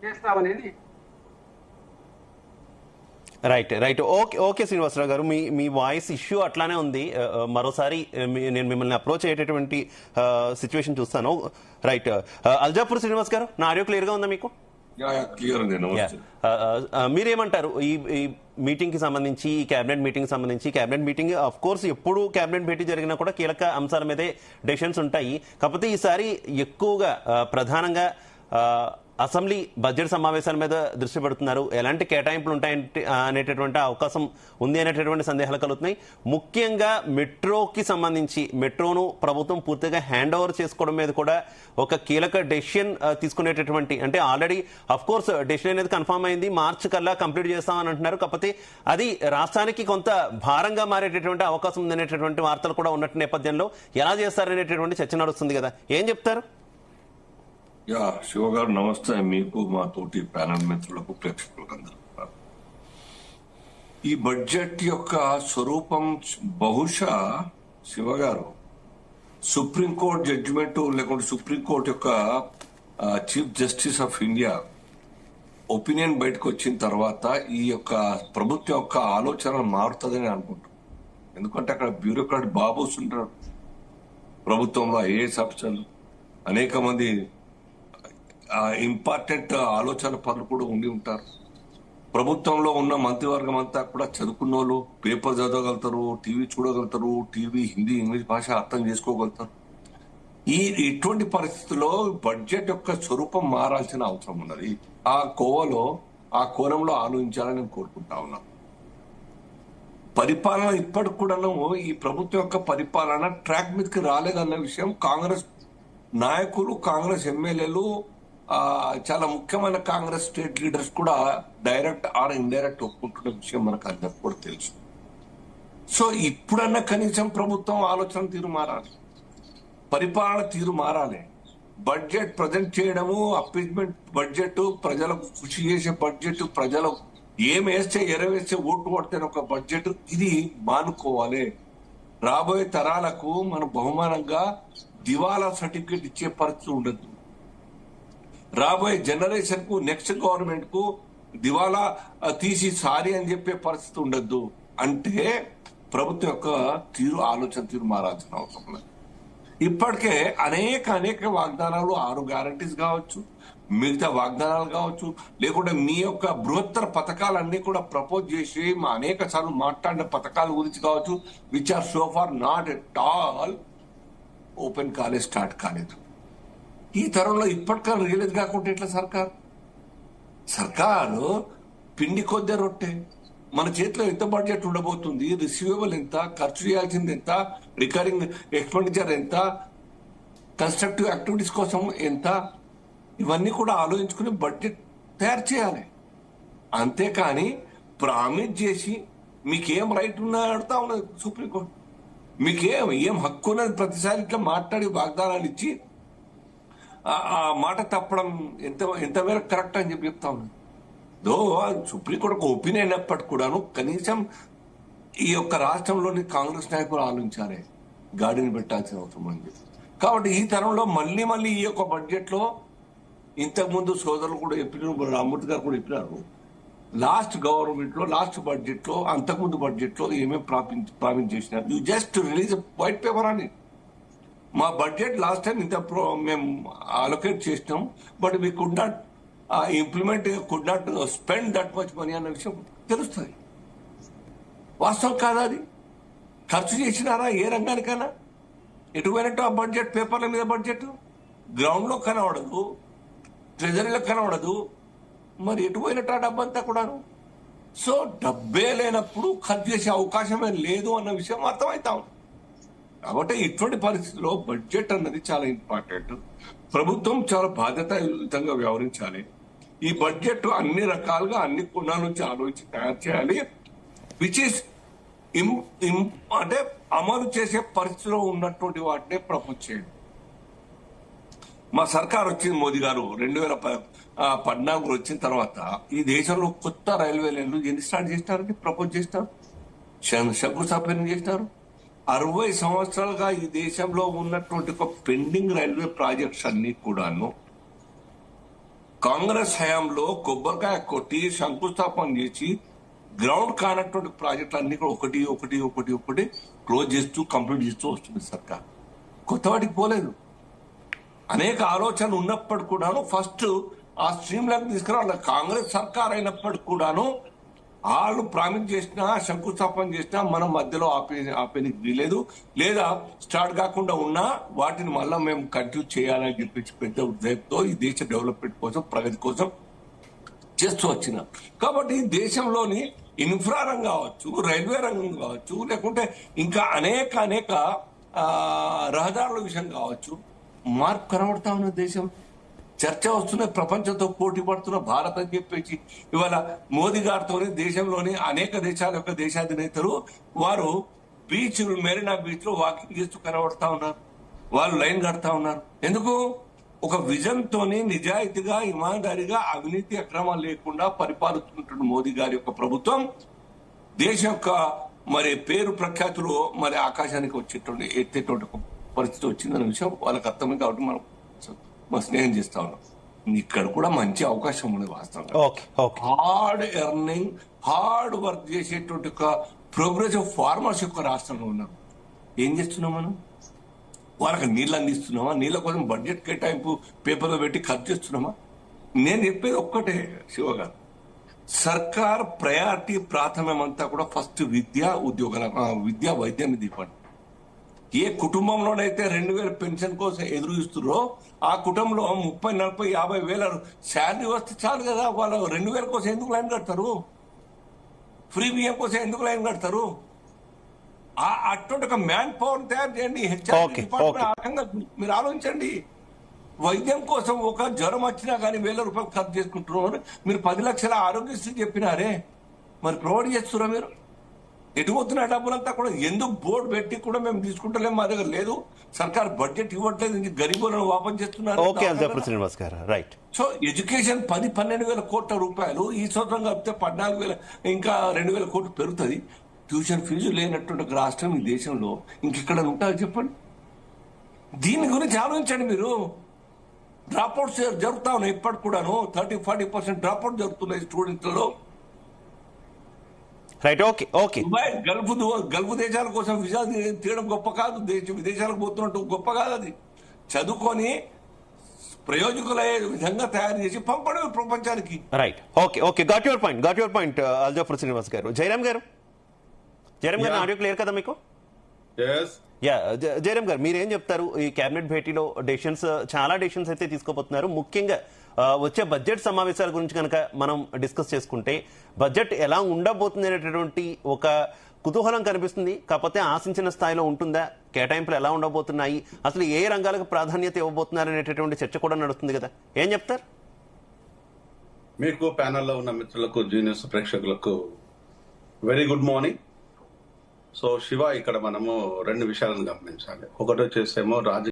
చేస్తామనేది. Right right okay okay Srinivasa Rao గారు, మీ voice issue అట్లానే ఉంది. మరోసారి నేను మిమ్మల్ని అప్రోచ్ అయ్యేటటువంటి సిచ్యువేషన్ చూస్తాను. రైట్, అల్జాపూర్ శ్రీనివాస్ గారు, నా ఆడియో క్లియర్గా ఉందా మీకు? మీరేమంటారు ఈ మీటింగ్ కి సంబంధించి, ఈ కేబినెట్ మీటింగ్ సంబంధించి? కేబినెట్ మీటింగ్ ఆఫ్ కోర్స్ ఎప్పుడు కేబినెట్ మీటింగ్ జరిగినా కూడా కీలక అంశాల మీదే డెసిషన్స్ ఉంటాయి. కాకపోతే ఈసారి ఎక్కువగా ప్రధానంగా అసెంబ్లీ బడ్జెట్ సమావేశాల మీద దృష్టి పెడుతున్నారు. ఎలాంటి కేటాయింపులు ఉంటాయంటే అనేటటువంటి అవకాశం ఉంది అనేటటువంటి సందేహాలు కలుగుతున్నాయి. ముఖ్యంగా మెట్రోకి సంబంధించి, మెట్రోను ప్రభుత్వం పూర్తిగా హ్యాండ్ ఓవర్ చేసుకోవడం మీద కూడా ఒక కీలక డెసిషన్ తీసుకునేటటువంటి, అంటే ఆల్రెడీ అఫ్ కోర్స్ డెసిషన్ అనేది కన్ఫర్మ్ అయింది, మార్చి కల్లా కంప్లీట్ చేస్తామని అంటున్నారు. కాకపోతే అది రాష్ట్రానికి కొంత భారంగా మారేటటువంటి అవకాశం ఉందనేటటువంటి వార్తలు కూడా ఉన్నట్టు నేపథ్యంలో ఎలా చేస్తారనేటటువంటి చర్చ నడుస్తుంది కదా, ఏం చెప్తారు? శివ గారు నమస్తే. మీకు, మా తోటి ప్యానల్ మిత్రులకు, ప్రేక్షకులకు అందరూ. ఈ బడ్జెట్ యొక్క స్వరూపం బహుశా శివ గారు సుప్రీంకోర్టు జడ్జిమెంట్ లేకుంటే సుప్రీంకోర్టు యొక్క chief justice of India opinion బయటకు వచ్చిన తర్వాత ఈ యొక్క ప్రభుత్వం యొక్క ఆలోచన మారుతుందని అనుకుంటాం. ఎందుకంటే అక్కడ బ్యూరోక్రాట్ బాబోస్ ఉంటారు ప్రభుత్వంలో, ఐఏఎస్ ఆఫీసర్లు, అనేక మంది ఇంపార్టెంట్ ఆలోచన పనులు కూడా ఉండి ఉంటారు. ప్రభుత్వంలో ఉన్న మంత్రివర్గం అంతా కూడా చదువుకున్న వాళ్ళు, పేపర్ చదవగలుగుతారు, టీవీ చూడగలుగుతారు, టీవీ హిందీ ఇంగ్లీష్ భాష అర్థం చేసుకోగలుగుతారు. ఇటువంటి పరిస్థితుల్లో బడ్జెట్ యొక్క స్వరూపం మారాల్సిన అవసరం ఉన్నది. ఆ కోణంలో ఆలోచించాలని నేను కోరుకుంటా ఉన్నాను. పరిపాలన ఇప్పటికి కూడాను ఈ ప్రభుత్వం యొక్క పరిపాలన ట్రాక్ మీదకి రాలేదన్న విషయం కాంగ్రెస్ నాయకులు, కాంగ్రెస్ ఎమ్మెల్యేలు, చాలా ముఖ్యమైన కాంగ్రెస్ స్టేట్ లీడర్స్ కూడా డైరెక్ట్ ఆర్ ఇండైరెక్ట్ ఒప్పుకుంటున్న విషయం మనకు అందరికి కూడా తెలుసు. సో ఇప్పుడన్నా కనీసం ప్రభుత్వం ఆలోచన తీరు మారాలి, పరిపాలన తీరు మారాలి. బడ్జెట్ ప్రజెంట్ చేయడము, అప్పీజ్మెంట్ బడ్జెట్, ప్రజలకు కృషి చేసే బడ్జెట్, ప్రజలు ఏం వేస్తే ఎరవేస్తే ఓటు కొడితే ఒక బడ్జెట్, ఇది మానుకోవాలి. రాబోయే తరాలకు మనం బహుమానంగా దివాలా సర్టిఫికేట్ ఇచ్చే పరిస్థితి ఉండదు. రాబోయే జనరేషన్ కు, నెక్స్ట్ గవర్నమెంట్ కు దివాలా తీసి సారీ అని చెప్పే పరిస్థితి ఉండద్దు. అంటే ప్రభుత్వం యొక్క ఆలోచన తీరు మారాల్సిన అవసరం లేదు. ఇప్పటికే అనేక వాగ్దానాలు, 6 గ్యారంటీస్ కావచ్చు, మిగతా వాగ్దానాలు కావచ్చు, లేకుంటే మీ యొక్క బృహత్తర పథకాలన్నీ కూడా ప్రపోజ్ చేసి అనేక సార్లు మాట్లాడిన పథకాల గురించి కావచ్చు, which are so far not at all open కాలేదు, స్టార్ట్ కాలేదు. ఈ తరంలో ఇప్పటికన్నా రియలైజ్ కాకుంటే ఎట్లా? సర్కారు పిండి కొద్ది రొట్టె. మన చేతిలో ఎంత బడ్జెట్ ఉండబోతుంది, రిసీవబుల్ ఎంత, ఖర్చు చేయాల్సింది ఎంత, రికరింగ్ ఎక్స్పెండిచర్ ఎంత, కన్స్ట్రక్టివ్ యాక్టివిటీస్ కోసం ఎంత, ఇవన్నీ కూడా ఆలోచించుకుని బడ్జెట్ తయారు చేయాలి. అంతేకాని ప్రామిస్ చేసి మీకేం రైట్ ఉన్నా అడుగుతా ఉన్నది సుప్రీంకోర్టు, మీకేం హక్కు ఉన్నది ప్రతిసారి ఇట్లా మాట్లాడి వాగ్దానాలు ఇచ్చి ఆ మాట తప్పడం ఎంతమేరకు కరెక్ట్ అని చెప్పి చెప్తా ఉన్నాను. సుప్రీంకోర్టు ఒపీనియన్ అయినప్పటికీ కూడాను కనీసం ఈ యొక్క రాష్ట్రంలోని కాంగ్రెస్ నాయకులు ఆలోచించాలి, గాడిని పెట్టాల్సిన అవసరం ఉంది. కాబట్టి ఈ తరంలో మళ్ళీ ఈ యొక్క బడ్జెట్ లో, ఇంతకుముందు సోదరులు కూడా చెప్పినారు, రామ్మూర్తి గారు కూడా చెప్పినారు, లాస్ట్ గవర్నమెంట్ లో, లాస్ట్ బడ్జెట్ లో, అంతకుముందు బడ్జెట్ లో ఏమేమి ప్రామిస్ చేసినారు. You just release white paper అని. మా బడ్జెట్ లాస్ట్ టైం ఇంత మేము అలొకేట్ చేసినాం, but we could not implement, could not spend that much money అన్న విషయం తెలుస్తుంది. వాస్తవం కాదా? అది ఖర్చు చేసినారా ఏ రంగానికైనా? ఎటు పోయినట్టు ఆ బడ్జెట్, పేపర్ల మీద బడ్జెట్ గ్రౌండ్ లో కనబడదు, ట్రెజరీలో కనబడదు, మరి ఎటు పోయినట్టు ఆ డబ్బంతా కూడాను. సో డబ్బే లేనప్పుడు ఖర్చు చేసే అవకాశమే లేదు అన్న విషయం అర్థమవుతా ఉంది. కాబట్టి ఇటువంటి పరిస్థితుల్లో బడ్జెట్ అన్నది చాలా ఇంపార్టెంట్. ప్రభుత్వం చాలా బాధ్యతాయుతంగా వ్యవహరించాలి. ఈ బడ్జెట్ అన్ని రకాలుగా, అన్ని కోణాల నుంచి ఆలోచించి తయారు చేయాలి. విచ్ ఈస్ అంటే అమలు చేసే పరిస్థితిలో ఉన్నటువంటి వాటినే ప్రపోజ్ చేయండి. మా సర్కార్ వచ్చింది, మోదీ గారు 2014 వచ్చిన తర్వాత ఈ దేశంలో కొత్త రైల్వే లైన్లు ఎన్ని స్టార్ట్ చేసినారని ప్రపోజ్ చేసినారు, శంకుస్థాపన చేసినారు. 60 సంవత్సరాలుగా ఈ దేశంలో ఉన్నటువంటి ఒక పెండింగ్ రైల్వే ప్రాజెక్ట్స్ అన్ని కూడాను కాంగ్రెస్ హయాంలో కొబ్బరికాయ కొట్టి శంకుస్థాపన చేసి గ్రౌండ్ కానటువంటి ప్రాజెక్టులు కూడా ఒకటి క్లోజ్ చేస్తూ కంప్లీట్ చేస్తూ వస్తుంది సర్కార్. కొత్త వాటికి పోలేదు. అనేక ఆలోచనలు ఉన్నప్పటికి కూడాను ఫస్ట్ ఆ స్ట్రీమ్ లైన్ తీసుకురావాలి. కాంగ్రెస్ సర్కార్ అయినప్పటికి కూడాను వాళ్ళు ప్రామిస్ చేసినా శంకుస్థాపన చేసినా మనం మధ్యలో ఆపేనికి వీలేదు, లేదా స్టార్ట్ కాకుండా ఉన్నా వాటిని మళ్ళా మేము కంటిన్యూ చేయాలని చెప్పి పెద్ద ఉద్దేశంతో ఈ దేశ డెవలప్మెంట్ కోసం ప్రగతి కోసం చేస్తూ వచ్చినాం. కాబట్టి దేశంలోని ఇన్ఫ్రా రంగం కావచ్చు, రైల్వే రంగం కావచ్చు, లేకుంటే ఇంకా అనేక రహదారుల విషయం కావచ్చు, మార్పు కనబడతా ఉన్న దేశం. చర్చ వస్తున్న ప్రపంచంతో పోటీ పడుతున్న భారత్ అని చెప్పేసి ఇవాళ మోదీ గారితోనే దేశంలోని అనేక దేశాల యొక్క దేశాధినేతలు వారు మెరీనా బీచ్ లో వాకింగ్ చేస్తూ కనబడతా ఉన్నారు. వాళ్ళు లైన్ కడతా ఉన్నారు. ఎందుకు? ఒక విజన్ తోని నిజాయితీగా ఇమాందారిగా అవినీతి అక్రమాలు లేకుండా పరిపాలిస్తున్నటువంటి మోదీ గారి యొక్క ప్రభుత్వం దేశం యొక్క మరి పేరు ప్రఖ్యాతులు మరి ఆకాశానికి వచ్చేటువంటి ఎత్తేటువంటి ఒక పరిస్థితి వచ్చిందనే విషయం వాళ్ళకి అర్థమైంది. కాబట్టి మనం స్నేహం చేస్తా ఉన్నాం. ఇక్కడ కూడా మంచి అవకాశం ఉంది వాస్తవంగా. హార్డ్ ఎర్నింగ్, హార్డ్ వర్క్ చేసేటువంటి ఒక ప్రోగ్రెసివ్ ఫార్మర్స్ యొక్క రాష్ట్రంలో ఉన్నారు. ఏం చేస్తున్నాం మనం? వాళ్ళకి నీళ్ళు అందిస్తున్నామా? నీళ్ళ కోసం బడ్జెట్ కేటాయింపు పేపర్లో పెట్టి ఖర్చు చేస్తున్నామా? నేను చెప్పేది ఒక్కటే శివ గారు, సర్కార్ ప్రయారిటీ ప్రాథమ్యమంతా కూడా ఫస్ట్ విద్యా వైద్యం మీద ఇవ్వండి. ఏ కుటుంబంలోనైతే 2,000 పెన్షన్ కోసం ఎదురు ఇస్తున్నారో ఆ కుటుంబంలో 30, 40, 50 వేల శాలరీ వస్తే చాలు కదా. వాళ్ళు 2,000 కోసం ఎందుకు లైన్ కడతారు? ఫ్రీ బియ్యం కోసం ఎందుకు లైన్ కడతారు? అటువంటి ఒక మ్యాన్ పవర్ తయారు చేయండి. హెచ్ఆర్ డిపార్ట్మెంట్ ఆ రకంగా మీరు ఆలోచించండి. వైద్యం కోసం ఒక జ్వరం వచ్చినా కానీ 1,000 రూపాయలు ఖర్చు చేసుకుంటున్నారు. మీరు 10 లక్షల ఆరోగ్యశ్రీ చెప్పినారే, మరి ప్రొవైడ్ చేస్తున్నారా? మీరు ఎటు పోతున్న డబ్బులంతా కూడా ఎందుకు బోర్డు పెట్టి కూడా మేము తీసుకుంటలేము, మా దగ్గర లేదు, సర్కార్ బడ్జెట్ ఇవ్వట్లేదు, గరీబులను వాపం చేస్తున్నారు. సో ఎడ్యుకేషన్ 10-12 వేల కోట్ల రూపాయలు ఈ సంవత్సరం కలిపితే 14,000 ఇంకా 2,000 కోట్లు పెరుగుతుంది. ట్యూషన్ ఫీజు లేనటువంటి రాష్ట్రం ఈ దేశంలో ఇంకెక్కడ ఉంటారు చెప్పండి? దీని గురించి ఆలోచించండి మీరు. డ్రాప్అవుట్స్ జరుగుతా ఉన్నాయి ఇప్పటికి కూడాను. 30-40% డ్రాప్అవుట్ జరుగుతున్నాయి స్టూడెంట్లలో. గల్ఫ్ దేశాల కోసం విజా తీయడం గొప్ప కాదు, విదేశాలకు పోతున్నట్టు గొప్ప కాదు. అది చదువుకొని ప్రయోజకులయ్యే విధంగా తయారు చేసి పంపడం ప్రపంచానికి. Right. Okay got your point అల్జాఫర్ శ్రీనివాస్ గారు. జయరామ్ గారు ఆడియో క్లియర్ కదా మీకు? జయరామ్ గారు మీరేం చెప్తారు? ఈ కేబినెట్ భేటీలో చాలా డెసిషన్స్ అయితే తీసుకోబోతున్నారు. ముఖ్యంగా వచ్చే బడ్జెట్ సమావేశాల గురించి కనుక మనం డిస్కస్ చేసుకుంటే బడ్జెట్ ఎలా ఉండబోతుంది అనేటటువంటి ఒక కుతూహలం కనిపిస్తుంది. కాకపోతే ఆశించిన స్థాయిలో ఉంటుందా? కేటాయింపులు ఎలా ఉండబోతున్నాయి? అసలు ఏ రంగాలకు ప్రాధాన్యత ఇవ్వబోతున్నారు అనేటటువంటి చర్చ కూడా నడుస్తుంది కదా. ఏం చెప్తారు? మీకు ప్యానెల్లో ఉన్న మిత్రులకు, జీనియస్ ప్రేక్షకులకు very good morning. So Shiva, ఇక్కడ మనము 2 విషయాలను గమనించాలి. ఒకటి వచ్చేసేమో